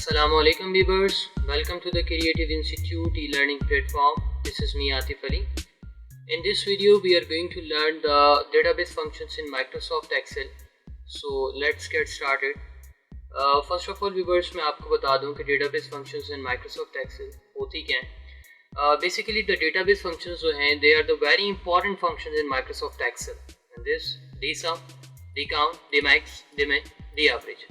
Assalamu alaikum viewers, welcome to the Creative Institute e-learning platform. This is me Atif Ali. In this video we are going to learn the database functions in Microsoft Excel. So let's get started. First of all viewers, मैं आपको बता दूं कि database functions in Microsoft Excel होती क्या हैं. Basically the database functions जो हैं they are the very important functions in Microsoft Excel. And this dsum, dcount, dmax, dmin, daverage.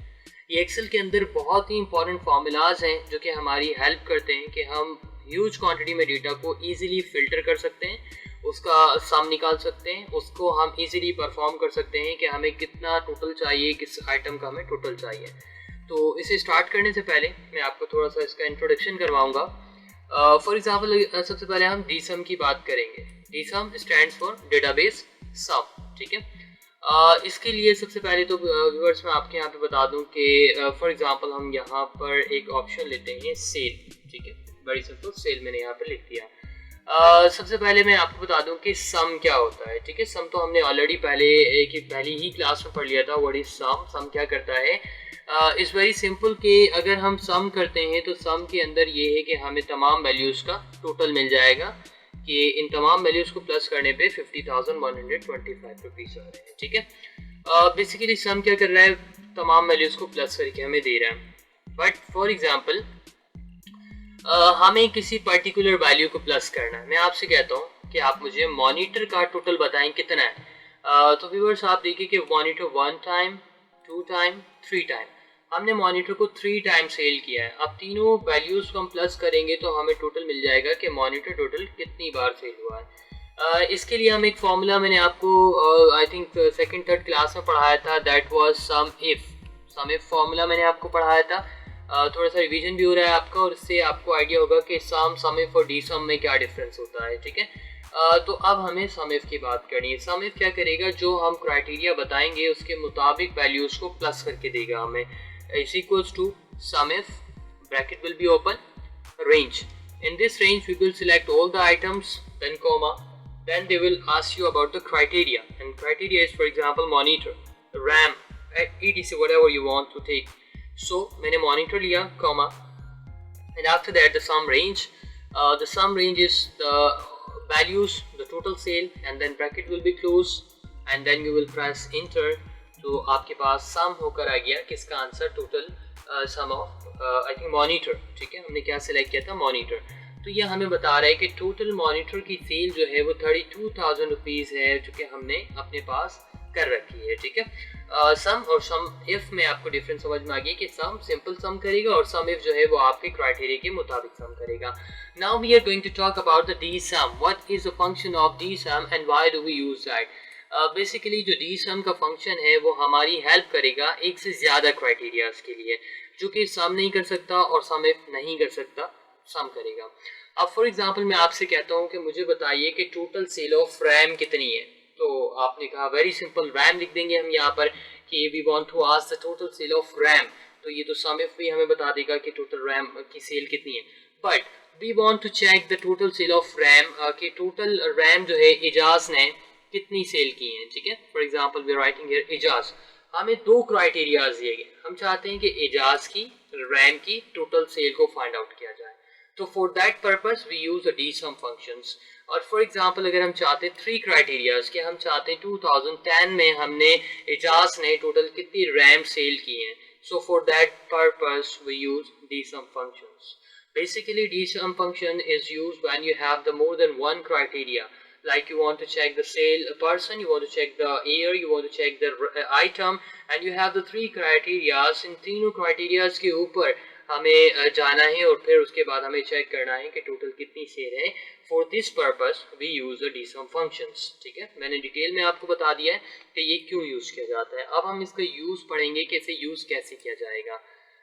ये एक्सेल के अंदर बहुत ही इंपॉर्टेंट फार्मूलाज हैं जो कि हमारी हेल्प करते हैं कि हम ह्यूज क्वांटिटी में डेटा को इजीली फिल्टर कर सकते हैं, उसका सम निकाल सकते हैं, उसको हम इजीली परफॉर्म कर सकते हैं कि हमें कितना टोटल चाहिए, किस आइटम का हमें टोटल चाहिए. तो इसे स्टार्ट करने से पहले मैं आपको थोड़ा सा इसका इंट्रोडक्शन करवाऊँगा. फॉर एग्जाम्पल सबसे पहले हम dsum की बात करेंगे. dsum स्टैंड्स फॉर डेटाबेस सम. ठीक है. इसके लिए सबसे पहले तो व्यूअर्स मैं आपके यहाँ पे बता दूं कि फॉर एग्जांपल हम यहाँ पर एक ऑप्शन लेते हैं सेल. ठीक है, बड़ी सिंपल सेल मैंने यहाँ पे लिख दिया. सबसे पहले मैं आपको बता दूं कि सम क्या होता है. ठीक है, सम तो हमने ऑलरेडी पहली ही क्लास में पढ़ लिया था. What is some. सम क्या करता है. इज़ वेरी सिंपल कि अगर हम सम करते हैं तो सम के अंदर ये है कि हमें तमाम वैल्यूज़ का टोटल मिल जाएगा कि इन तमाम वैल्यूज को प्लस करने पे 50,125 रुपीज़ आ रहे हैं. ठीक है, बेसिकली सम क्या कर रहा है, तमाम वैल्यूज को प्लस करके हमें दे रहा है. बट फॉर एग्जांपल हमें किसी पर्टिकुलर वैल्यू को प्लस करना है. मैं आपसे कहता हूँ कि आप मुझे मॉनिटर का टोटल बताएं कितना है. तो व्यूअर्स आप देखिए कि मॉनिटर 1 टाइम, 2 टाइम, 3 टाइम, हमने मॉनिटर को 3 टाइम सेल किया है. अब तीनों वैल्यूज को हम प्लस करेंगे तो हमें टोटल मिल जाएगा कि मॉनिटर टोटल कितनी बार सेल हुआ है. इसके लिए हम एक फॉर्मूला मैंने आपको I think second third class में पढ़ाया था. That was sum if formula मैंने आपको पढ़ाया था. थोड़ा सा रिवीजन भी हो रहा है आपका और इससे आपको आइडिया होगा कि सम इफ और dsum में क्या डिफरेंस होता है. ठीक है, तो अब हमें सम इफ की बात करनी है. सम इफ क्या करेगा, जो हम क्राइटेरिया बताएंगे उसके मुताबिक वैल्यूज को प्लस करके देगा हमें. is equals to sum if, bracket will be open, range. In this range we will select all the items, then comma, then they will ask you about the criteria, and criteria is for example monitor, RAM, etc, whatever you want to take. So मैंने monitor लिया, comma, and after that the sum range. The sum range is the values, the total sale, and then bracket will be closed, and then you will press enter. तो आपके पास सम होकर आ गया किसका answer, total sum of I think monitor. ठीक है, हमने क्या select किया था, मॉनिटर. तो ये हमें बता रहा है कि टोटल मॉनिटर की सेल जो है वो 32,000 रुपीज़ है जो कि हमने अपने पास कर रखी है. ठीक है, सम और सम इफ में आपको डिफरेंस समझ में आ गया कि सम सिंपल सम करेगा और सम इफ जो है वो आपके क्राइटेरिया के मुताबिक सम करेगा. Now we are going to talk about the dsum. What is the function of dsum and why do we use that. Basically जो dsum का फंक्शन है वो हमारी हेल्प करेगा एक से ज़्यादा क्राइटेरियाज के लिए, जो कि सम नहीं कर सकता और सम इफ नहीं कर सकता, सम करेगा. अब फॉर एग्जांपल मैं आपसे कहता हूँ कि मुझे बताइए कि टोटल सेल ऑफ रैम कितनी है. तो आपने कहा वेरी सिंपल, रैम लिख देंगे हम यहाँ पर कि we want to ask the total sale of RAM. तो ये तो सम इफ भी हमें बता देगा कि टोटल रैम की सेल कितनी है. But we want to check the total sale of RAM कि टोटल रैम जो है एजाज ने कितनी सेल की है. ठीक है, for example we writing here Ejaz. हमें दो क्राइटेरियाज दिए गए, हम चाहते हैं कि एजाज की, रैम की टोटल सेल को फाइंड आउट किया जाए. तो for that purpose we use the dsum functions. और फॉर एग्जांपल अगर हम चाहते हैं 3 क्राइटेरियाज कि हम चाहते हैं 2010 में हमने एजाज ने टोटल कितनी रैम सेल की है. So for that purpose we use dsum functions. Basically dsum function is used when you have the more than one criteria, like you want to check the sale person, you want to check the year, you want to check the item, and you have the 3 criteria. इन तीनों criterias के ऊपर हमें जाना है और फिर उसके बाद हमें चेक करना है कि टोटल कितनी सेल है. For this purpose we use the dsum functions. ठीक है, मैंने डिटेल में आपको बता दिया है कि ये क्यों यूज किया जाता है. अब हम इसका यूज पढ़ेंगे कि इसे यूज कैसे किया जाएगा.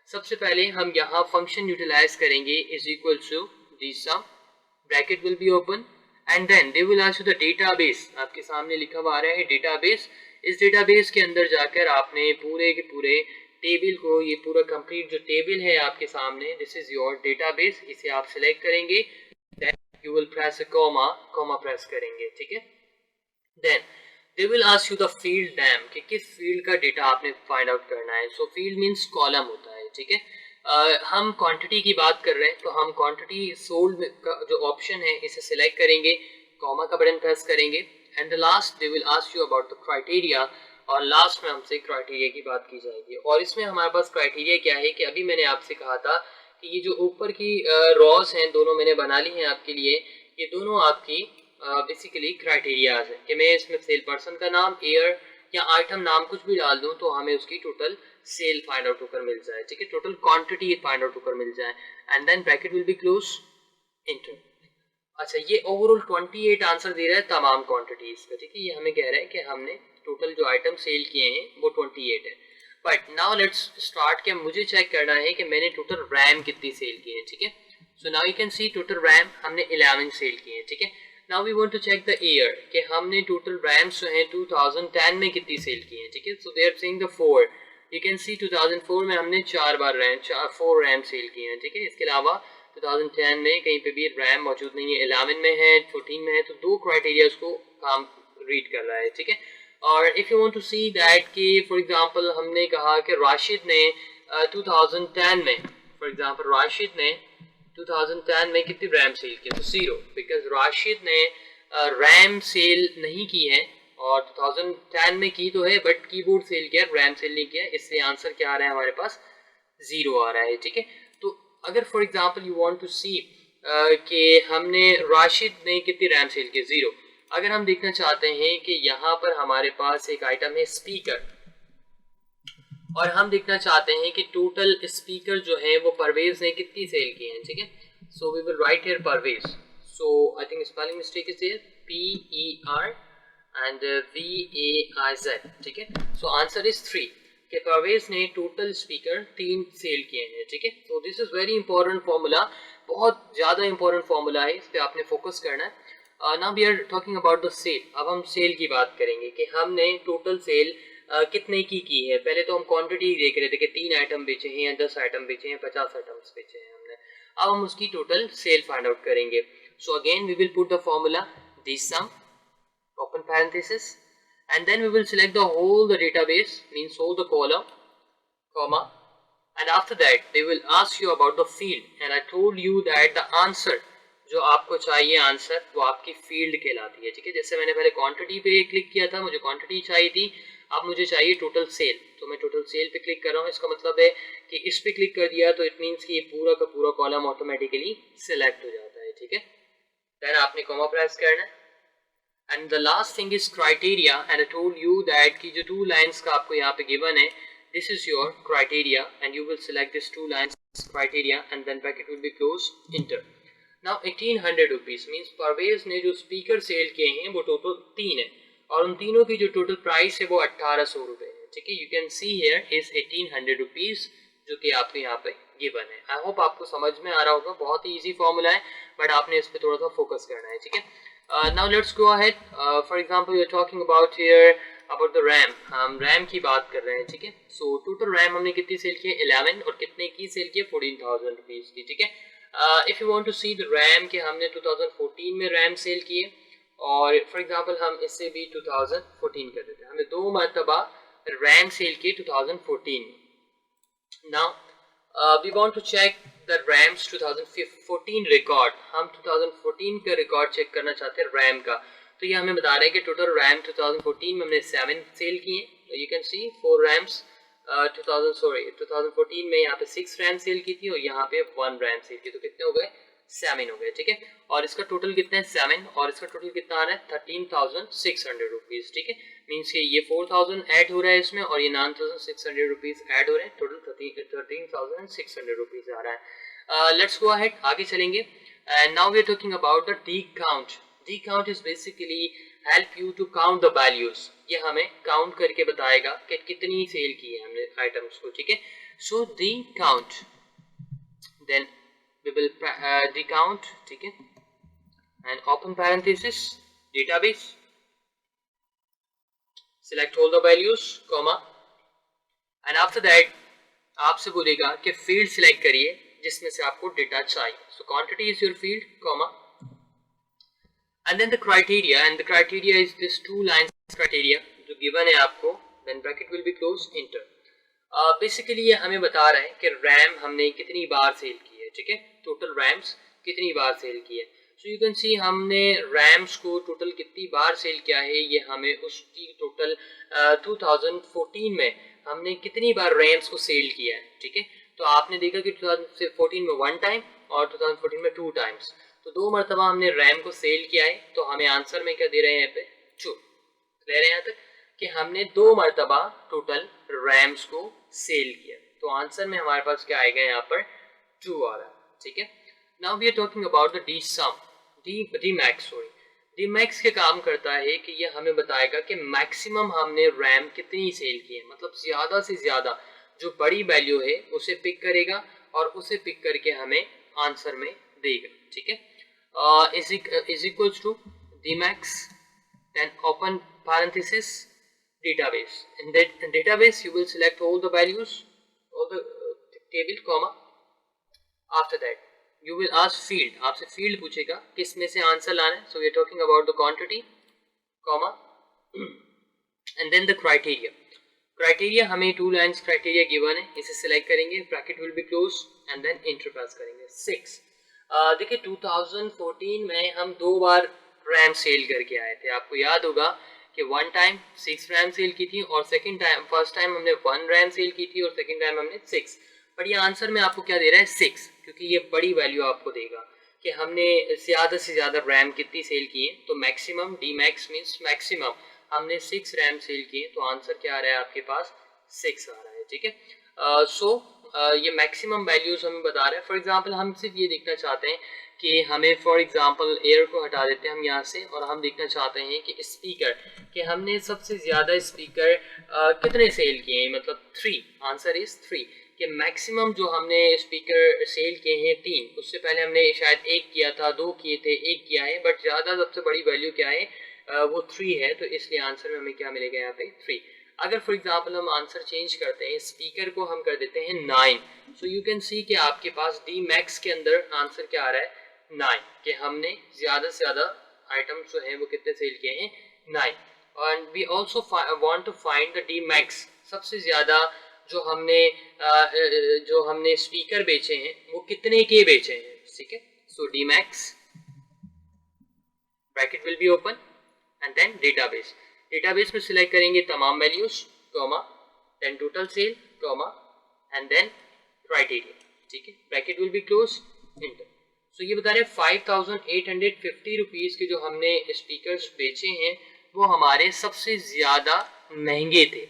सबसे पहले हम यहाँ फंक्शन यूटिलाइज करेंगे is equal to dsum, bracket will be open, and then they will ask you the database. आपके सामने लिखा हुआ आ रहा है डेटाबेस. इस डेटाबेस के अंदर जाकर आपने पूरे के पूरे टेबल को, ये पूरा कंप्लीट जो टेबल है आपके सामने, दिस इज योर डेटाबेस, इसे आप सिलेक्ट करेंगे. Then you will press a comma press करेंगे. ठीक है, then they will ask you the field name कि किस फील्ड का डेटा आपने फाइंड आउट करना है. सो फील्ड मींस कॉलम होता है. ठीक है, हम क्वांटिटी की बात कर रहे हैं, तो हम क्वांटिटी सोल्ड का जो ऑप्शन है इसे सिलेक्ट करेंगे, कॉमा का बटन प्रेस करेंगे, and the last they will ask you about the criteria, और लास्ट में हमसे क्राइटेरिया की बात की जाएगी। और इसमें हमारे पास क्राइटेरिया क्या है कि अभी मैंने आपसे कहा था कि ये जो ऊपर की रॉस हैं दोनों मैंने बना ली हैं आपके लिए, ये दोनों आपकी बेसिकली क्राइटेरियाज है कि मैं इसमें सेल पर्सन का नाम, एयर या आइटम नाम कुछ भी डाल दूं तो हमें उसकी टोटल सेल फाइंड आउट होकर मिल जाए, ठीक है, टोटल क्वांटिटी फाइंड आउट होकर मिल जाए, and then bracket will be close enter. अच्छा, ये ओवरऑल 28 आंसर दे रहा है तमाम क्वांटिटीज का, ठीक है, ये हमें कह रहा है कि हमने टोटल जो आइटम सेल किए हैं वो 28 है। बट नाउ लेट्स स्टार्ट कि मुझे चेक करना है कि मैंने टोटल रैम कितनी सेल की है, ठीक है। So now you can see total RAM हमने 11 सेल किए हैं, ठीक है। Now we want to check the year कि हमने टोटल रैम्स जो हैं 2010 में कितनी सेल की हैं, ठीक है। So they are saying the 4, you can see 2004 में हमने 4 रैम सेल किए हैं, ठीक है। इसके अलावा 2010 में कहीं पे भी रैम मौजूद नहीं है, 11 में है, 14 में है, तो दो क्राइटेरियाज को काम रीड कर रहा है, ठीक है। और if you want to see that कि फॉर एग्जांपल हमने कहा कि राशिद ने 2010 में, फॉर एग्जांपल राशिद ने 2010 में कितनी रैम सेल की, तो 0, बिकॉज राशिद ने रैम सेल नहीं की है, और 2010 में की तो है बट कीबोर्ड सेल किया, रैम सेल नहीं किया, इसलिए आंसर क्या आ रहा है हमारे पास 0 आ रहा है, ठीक है। तो अगर for example you want to see कि हमने राशिद ने कितनी रैम सेल की, 0। अगर हम देखना चाहते हैं कि यहाँ पर हमारे पास एक आइटम है स्पीकर, और हम देखना चाहते हैं कि टोटल स्पीकर जो है वो परवेज ने कितनी सेल की हैं, ठीक है। So we will write here Parvez, so I think spelling mistake is here PER and VAIZ, ठीक है। सो आंसर इज 3 कि परवेज ने टोटल स्पीकर 3 सेल किए हैं, ठीक है। तो this is very important formula, बहुत ज़्यादा इंपॉर्टेंट फॉर्मूला है, इस पर आपने फोकस करना है। Now we are talking about the sale, अब हम सेल की बात करेंगे कि हमने टोटल सेल कितने की है। पहले तो हम क्वांटिटी देख रहे थे कि 3 आइटम बेचे हैं या 10 आइटम बेचे हैं, 50 आइटम्स बेचे हैं हमने, अब हम उसकी टोटल सेल फाइंड आउट करेंगे। So again we will put the formula this sum open parenthesis, and then we will select the whole the database, means whole the column, comma, and after that they will ask you about the field, and I told you that the answer जो आपको चाहिए answer वो आपकी field कहलाती है, ठीक है। जैसे मैंने पहले क्वांटिटी पे क्लिक किया था, मुझे क्वांटिटी चाहिए थी, अब मुझे चाहिए टोटल सेल, तो मैं टोटल सेल पे क्लिक कर रहा हूँ। इसका मतलब है कि इस पे क्लिक कर दिया तो इट मीन्स कि ये पूरा का पूरा कॉलम ऑटोमेटिकली सिलेक्ट हो जाता है, ठीक है। देन आपने कॉमा प्रेस करना है, and the last thing is criteria, and I told you that कि जो 2 लाइन्स का आपको यहाँ पे गिवन है, this is your criteria, and you will select this 2 lines criteria, and then bracket will be close enter. Now 1800 rupees means Parvez ने जो speaker cell किए हैं वो टोटल 3 है, और उन तीनों की जो टोटल प्राइस है वो 1800 रुपये है, ठीक है। You can see here is 1800 rupees जो कि आपको यहाँ पे गिवन है। आई होप आपको समझ में आ रहा होगा, बहुत ही ईजी फॉर्मूला है, बट आपने इस पर थोड़ा सा फोकस करना है, ठीक है। Now let's go ahead, for example we are talking about here about the RAM, हम रैम की बात कर रहे हैं, ठीक है। सो टोटल रैम हमने कितनी सेल की है, 11, और कितने की सेल की है, 14,000 रुपीज की, ठीक है। If you want to see the RAM कि हमने 2014 में रैम सेल किए, और फॉर एग्जांपल हम इससे भी 2014 कर देते हैं, हमने 2 मरतबा रैम सेल की 2014 में। Now we want to check the RAM's 2014 record, हम 2014 का रिकॉर्ड चेक करना चाहते हैं रैम का, तो ये हमें बता रहा है कि टोटल रैम 2014 में हमने 7 सेल किए, तो यू कैन सी 4 रैम्स 2014 में यहाँ पे 6 रैम सेल की थी, और यहाँ पे 1 रैम सेल की, तो कितने हो गए, 7 हो गए, ठीक है। और इसका टोटल कितना है, 7, और इसका टोटल कितना आ रहा है, 13,600 रुपीज, ठीक है। मीन्स कि ये 4,000 ऐड हो रहा है इसमें, और ये 9,600 रुपीज ऐड हो रहे हैं, टोटल 13,600 रुपीज आ रहा है। लेट्स गो अहेड, आगे चलेंगे, and now we are talking about the D count. D count is basically help you to count the values, ये हमें काउंट करके बताएगा कि कितनी सेल की है हमने आइटम्स को, ठीक है। So D count, then we will the count, ठीक है, and open parenthesis database, select all the values, comma, and after that आपसे बोलेगा कि field select करिए जिसमें से आपको डेटा चाहिए, so quantity is your field, comma, and then the criteria, and the criteria is this 2 lines criteria जो given है आपको, then bracket will be closed, enter। Basically ये हमें बता रहा है कि रैम हमने कितनी बार सेल की है, ठीक है, टोटल रैम्स कितनी बार सेल की है। सो यू कैन सी हमने रैम्स को टोटल कितनी बार सेल किया है, ये हमें उसकी टोटल 2014 में हमने कितनी बार रैम्स को सेल किया है, ठीक है। तो आपने देखा कि 2014 में 1 टाइम और 2014 में 2 टाइम्स, तो 2 मरतबा हमने रैम को सेल किया है। तो हमें आंसर में क्या दे रहे हैं यहाँ पे, 2 ले रहे हैं यहाँ तक कि हमने 2 मरतबा टोटल रैम्स को सेल किया। तो आंसर में हमारे पास क्या आएगा, यहाँ पर 2 आ रहा है, ठीक है। Now we are talking about the D sum, D max, sorry D max के काम करता है कि ये हमें बताएगा कि मैक्सिमम हमने रैम कितनी सेल की है, मतलब ज्यादा से ज्यादा जो बड़ी वैल्यू है उसे पिक करेगा और उसे पिक करके हमें आंसर में देगा, ठीक है। Is equals to D max, then open parenthesis database. In that database you will select all the values, all the table, comma. After that you will ask field, आपसे field पूछेगा किस में से आंसर लाना है, so we are talking about the quantity, comma, and then the criteria. Criteria हमें 2 lines criteria given है, इसे सिलेक्ट करेंगे, bracket will be close and then enter press करेंगे। 6 देखिए 2014 में हम 2 बार रैम सेल करके आए थे। आपको याद होगा कि 1 टाइम 6 रैम सेल की थी और फर्स्ट टाइम हमने 1 रैम सेल की थी और सेकंड टाइम हमने 6। पर ये आंसर में आपको क्या दे रहा है, 6, क्योंकि ये बड़ी वैल्यू आपको देगा कि हमने ज़्यादा से ज़्यादा रैम कितनी सेल की है। तो maximum, D max means maximum, हमने 6 रैम सेल किए, तो आंसर क्या आ रहा है आपके पास, 6 आ रहा है, ठीक है। सो ये मैक्सिमम वैल्यूज हमें बता रहा है। फॉर एग्जांपल हम सिर्फ ये देखना चाहते हैं कि हमें, फॉर एग्जांपल एयर को हटा देते हैं हम यहाँ से, और हम देखना चाहते हैं कि स्पीकर, कि हमने सबसे ज़्यादा स्पीकर कितने सेल किए हैं, मतलब 3, आंसर इज 3, कि मैक्सिमम जो हमने स्पीकर सेल किए हैं 3, उससे पहले हमने शायद 1 किया था, 2 किए थे, 1 किया है, बट ज़्यादा सबसे बड़ी वैल्यू क्या है, वो 3 है, तो इसलिए आंसर में हमें क्या मिलेगा यहाँ पे, 3। अगर फॉर एग्जांपल हम आंसर चेंज करते हैं, स्पीकर को हम कर देते हैं 9, सो यू कैन सी कि आपके पास डी मैक्स के अंदर आंसर क्या आ रहा है, 9, कि हमने ज़्यादा से ज़्यादा आइटम्स जो हैं वो कितने सेल किए हैं, 9। And we also want to find the D max, सबसे ज़्यादा जो हमने स्पीकर बेचे हैं वो कितने के बेचे हैं, ठीक है। So D max, bracket will be open and then database, database में सिलेक्ट करेंगे तमाम values, comma, then total sale, comma, and then criteria, ठीक है, bracket will be close, enter. So ये बता रहे हैं 5850 रुपीज़ के जो हमने स्पीकर्स बेचे हैं वो हमारे सबसे ज़्यादा महंगे थे।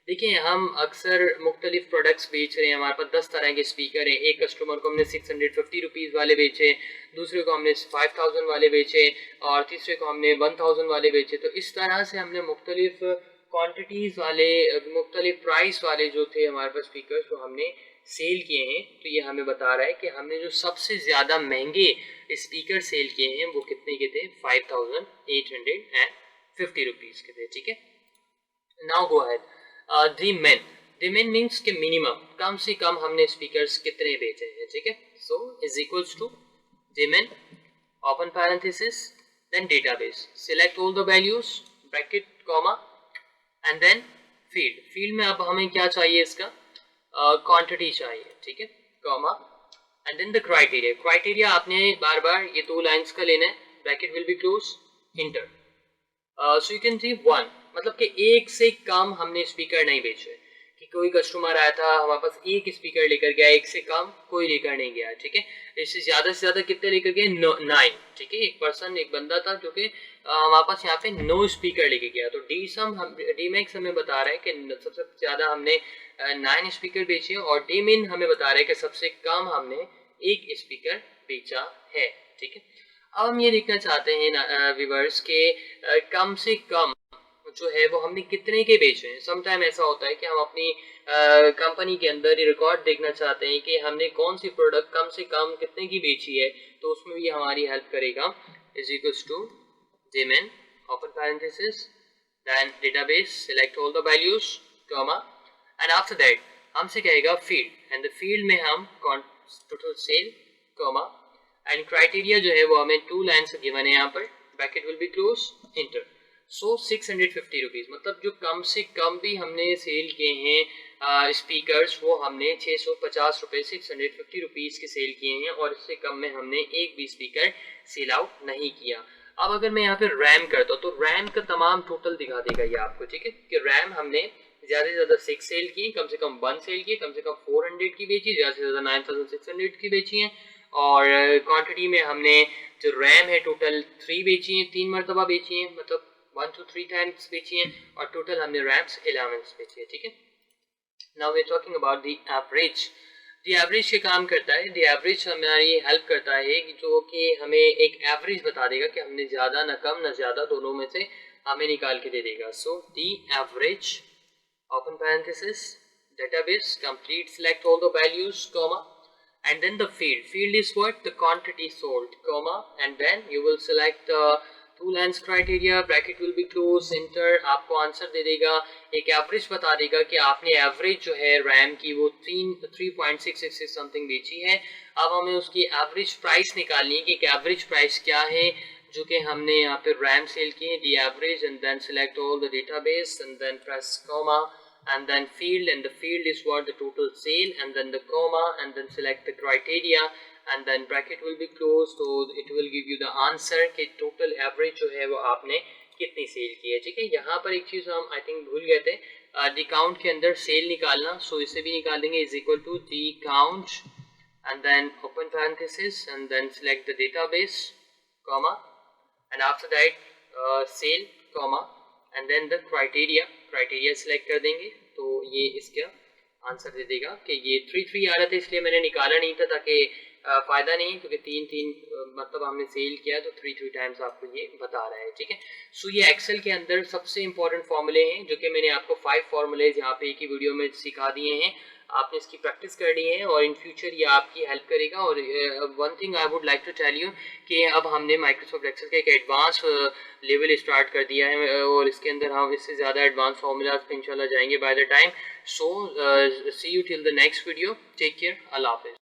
देखिए हम अक्सर मुख्तलिफ प्रोडक्ट्स बेच रहे हैं, हमारे पास 10 तरह के स्पीकर हैं। एक कस्टमर को हमने 650 रुपीज़ वाले बेचे, दूसरे को हमने 5000 वाले बेचे और तीसरे को हमने 1000 वाले बेचे। तो इस तरह से हमने मुख्तलिफ क्वांटिटीज़ वाले, मुख्तलिफ प्राइस वाले जो थे हमारे पास स्पीकर, वो हमने सेल किए हैं। तो ये हमें बता रहा है कि हमने जो सबसे ज़्यादा महंगे स्पीकर सेल किए हैं वो कितने के थे, 5850 रुपीज़ के थे, ठीक है। Now go ahead, D min means के मिनिमम, कम से कम हमने स्पीकर्स कितने बेचे हैं, ठीक है। So is equals to D min, open parenthesis, then database, select all the values, bracket, comma, and then field, field में अब हमें क्या चाहिए, इसका क्वांटिटी चाहिए, ठीक है, comma, and then the criteria, criteria आपने बार बार ये 2 लाइन्स का लेना है, bracket will be close, enter. So you can see 1, मतलब कि एक से कम हमने स्पीकर नहीं बेचे, कि कोई कस्टमर आया था हमारे पास एक स्पीकर लेकर गया, एक से कम कोई लेकर नहीं गया, ठीक है। इससे ज़्यादा से ज़्यादा कितने लेकर गए, 9, ठीक है। एक पर्सन, एक बंदा था जो कि हमारे पास यहाँ पे 9 स्पीकर लेके गया। तो डी मैक्स हमें बता रहा है कि सबसे ज़्यादा हमने 9 स्पीकर बेचे और डी मिन हमें बता रहा है कि सबसे कम हमने एक स्पीकर बेचा है, ठीक है। अब हम ये देखना चाहते हैं व्यूअर्स के कम से कम जो है वो हमने कितने के बेचे हैं। सम टाइम ऐसा होता है कि हम अपनी कंपनी के अंदर रिकॉर्ड देखना चाहते हैं कि हमने कौन सी प्रोडक्ट कम से कम कितने की बेची है, तो उसमें भी हमारी हेल्प करेगा। इज इक्वल्स टू जेमेन, open parenthesis, then database, select all the values, comma, and after that हमसे कहेगा फील्ड, एंड द फील्ड में हम total sale, comma, and criteria जो है वो हमें 2 लाइन्स गिवन है यहाँ पर, bracket will be close, enter. So 650 rupees, मतलब जो कम से कम भी हमने सेल किए हैं स्पीकर्स वो हमने 650 रुपये 650 रुपीज़ के सेल किए हैं, और इससे कम में हमने एक भी स्पीकर सेल आउट नहीं किया। अब अगर मैं यहाँ पे रैम करता हूँ तो रैम का तमाम टोटल दिखा देगा ये आपको, ठीक है, कि रैम हमने ज़्यादा से ज़्यादा 6 सेल की, कम से कम 1 सेल की, कम से कम 400 की बेची, ज़्यादा से ज़्यादा 9600 की बेची हैं, और क्वांटिटी में हमने जो रैम है टोटल 3 बेची हैं, 3 मरतबा बेची हैं, मतलब 1 to 3 टाइम्स बेची हैं, और टोटल हमने रैम्स 11 बेची है, ठीक है। Now we are talking about the average. D average के काम करता है, दी एवरेज हमारी हेल्प करता है कि जो कि हमें एक एवरेज बता देगा कि हमने ज़्यादा ना कम ना ज़्यादा दोनों में से हमें निकाल के दे देगा। So D average open parenthesis database complete select all the values comma and then the field is what the quantity sold comma and then you will select the two lines criteria bracket will be closed enter आपको answer दे देगा, एक average बता देगा कि आपने average जो है RAM की वो 3.666 समथिंग बेची है। अब हमें उसकी एवरेज प्राइस निकालनी है कि एक एवरेज प्राइस क्या है जो कि हमने यहाँ पे रैम सेल की है, D average and then select all the database and then press comma and then field, and the field is what the total sale, and then the comma, and then select the criteria and then bracket will be closed, so it will give you the answer कि total average जो है वो आपने कितनी cell की है, ठीक है। यहाँ पर एक चीज़ हम आई थिंक भूल गए थे, दी काउंट के अंदर सेल निकालना, सो इसे भी निकाल देंगे is equal to D count and then open parenthesis and then select the database comma and after that sale comma and then the criteria select कर देंगे, तो ये इसका आंसर दे देगा कि ये 3 आ रहा था इसलिए मैंने निकाला नहीं था ताकि फ़ायदा नहीं है, क्योंकि 3 मतलब हमने सेल किया तो 3 टाइम्स आपको ये बता रहा है, ठीक है। सो ये एक्सेल के अंदर सबसे इंपॉर्टेंट फॉर्मूले हैं जो कि मैंने आपको 5 फॉर्मूलेज यहाँ पे एक ही वीडियो में सिखा दिए हैं, आपने इसकी प्रैक्टिस करनी है और इन फ्यूचर ये आपकी हेल्प करेगा। और one thing I would like to tell you कि अब हमने माइक्रोसॉफ्ट एक्सेल का एक एडवांस लेवल स्टार्ट कर दिया है और इसके अंदर हम इससे ज़्यादा एडवांस फार्मूलाज पे इंशाल्लाह जाएंगे by the time. So see you till the next video, take care, अल्लाह हाफिज़।